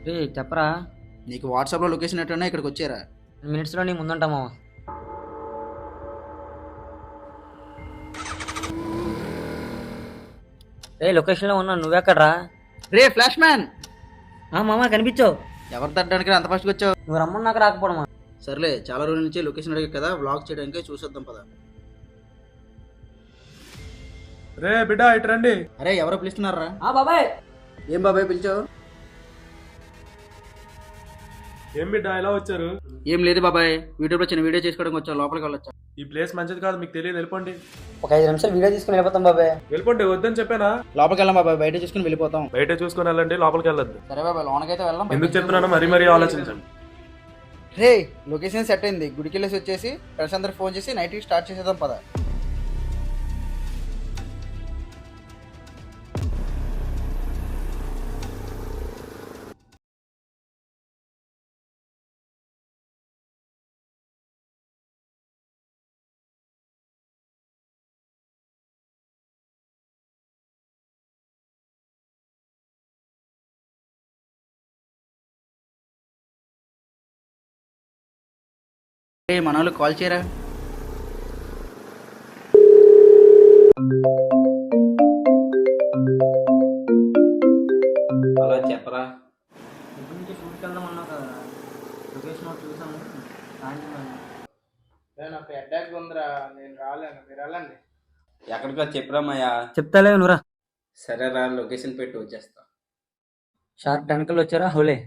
రే చెప్పరా. నీకు వాట్సాప్లో లొకేషన్ ఎట్టున్నా ఇక్కడికి వచ్చారా? మినిట్స్లో నీ ముందుంటామా? రే లొకేషన్లో ఉన్నా, నువ్వెక్కడ్రా? రే ఫ్లాష్ మ్యాన్, మామ కనిపించావు. ఎవరు తట్టడానికి అంత ఫస్ట్కి వచ్చావు? నువ్వు రమ్మని నాకు రాకపోవడమా? సర్లే, చాలా రోజుల నుంచి లొకేషన్ అడిగారు కదా, వ్లాగ్ చేయడానికి చూసేద్దాం పద. రే బిడ్డ ఇటు రండి. అరే ఎవరో పిలుస్తున్నారా? బాబాయ్. ఏం బాబాయ్ పిలిచావు? ఏం బిడ్డ ఇలా వచ్చారు? ఏం లేదు బాబాయ్, యూట్యూబ్లో చిన్న వీడియో చేసుకోవడానికి వచ్చాను, లోపలికి వెళ్ళొచ్చా? ఈ ప్లేస్ మంచిది కాదు, మీకు తెలియదు, వెళ్ళిపోండి. ఒక 5 నిమిషాలు వీడియో తీసుకుని వెళ్ళిపోతాం బాబాయ్. వెళ్ళిపోండి, వద్దని చెప్పానా? లోపలికి వెళ్ళాం బాబాయ్, బయట చూసుకుని వెళ్ళిపోతాం. బయట చూసుకొని వెళ్ళండి, లోపలికి వెళ్ళొద్దు. సరే బాబాయ్, లోనకైతే వెళ్ళాం. ఎందుకు చెప్తున్నానో మరీ ఆలోచించండి. రే లొకేషన్ సెట్ అయింది, గుడికి వెళ్ళేసి వచ్చేసి ఫ్రెండ్స్ అందరికి ఫోన్ చేసి నైట్కి స్టార్ట్ చేసేద్దాం పద. మన వాళ్ళు కాల్ చేయరా? అలా చెప్పరా. ఇంటి నుంచి షూట్కి వెళ్దాం అన్నావు కదా, లొకేషన్ చూసాము. నాకు హెడ్ఏక్ ఉందిరా, నేను రాలేను, మీరు వెళ్ళండి. ఎక్కడికో చెప్పరా మాయా. చెప్తాలే నువ్వురా. సరేరా, లొకేషన్ పెట్టి వచ్చేస్తా. షార్క్ టెన్కల్ వచ్చారా హోలే.